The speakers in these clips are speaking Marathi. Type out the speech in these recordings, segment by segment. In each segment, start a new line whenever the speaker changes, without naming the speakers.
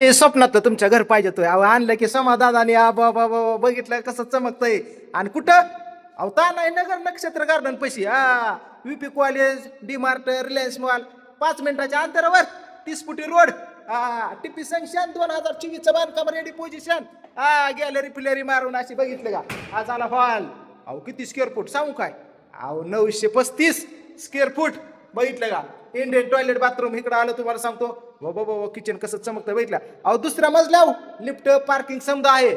ते स्वप्नात तुमच्या घर पाहिजे तो अहो आणलं की समाधानाने बाबा बघितलं कसं चमकतंय. आणि कुठं अहो नाही नगर नक्षत्र गार्डन पैसे VP college D mart Reliance mall 5 मिनिटाच्या अंतरावर 30 फुटी रोड. टिपी सँक्शन 2024चं बांधकाम रेडी पोझिशन. गॅलरी पिलरी मारून अशी बघितलं का आज आला हॉल. अहो किती स्क्वेअर फूट सांगू काय अहो 935 स्क्वेअर फूट. बघितलं का इंडियन टॉयलेट बाथरूम इकडं आलं तुम्हाला सांगतो. बाबा किचन कसं चमकतं बघितलं. अहो दुसऱ्या मजल्यावर लिफ्ट पार्किंग समजा आहे.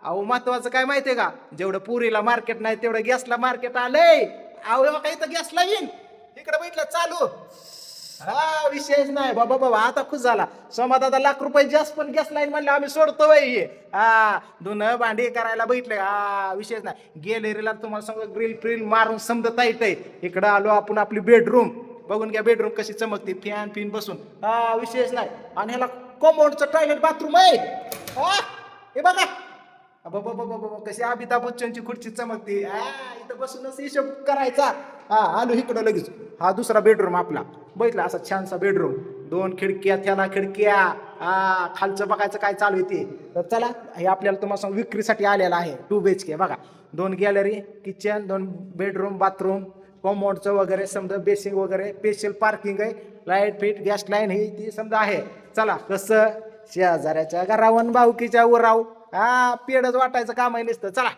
अहो महत्वाचं काय माहितीये का जेवढं पुरीला मार्केट नाही तेवढं गॅसला मार्केट आलंय. अहो काही तर गॅसला येईन इकडे बघितलं चालू. विशेष नाही बाबा आता खुश झाला. समाधान ₹1,00,000 जास्त पण गॅस लाईन म्हणलं आम्ही सोडतो हे. धुणं भांडी करायला बघितलं विशेष नाही. गॅलरीला तुम्हाला सांगतो ग्रिल फ्रिल मारून समजत आहे. इकडं आलो आपण आपली बेडरूम बघून घ्या. बेडरूम कशी चमकते फॅन पिन बसून. विशेष नाही. आणि ह्याला कॉम्पाऊंडचं टॉयलेट बाथरूम आहे. हे बघा बाबा कशी अमिताभ बच्चनची खुर्ची चमकते. इथं बसूनच हिशोब करायचा. आलो इकडं लगेच. हा दुसरा बेडरूम आपला बघितला असा छानसा बेडरूम. 2 खिडक्या त्याला खिडक्या. खालचं बघायचं काय चालू आहे ते. तर चला हे आपल्याला तुम्हाला सांग विक्रीसाठी आलेला आहे 2 BHK बघा. 2 गॅलरी किचन 2 बेडरूम बाथरूम कॉम्पाऊंडचं वगैरे समजा बेसिंग वगैरे स्पेशल पार्किंग आहे. लाईट फिट गॅस लाईन ही ती समजा आहे. चला कसं शेजाऱ्याच्या घरावन भाऊकीच्या उराव पेडच वाटायचं काम आहे नुसतं. चला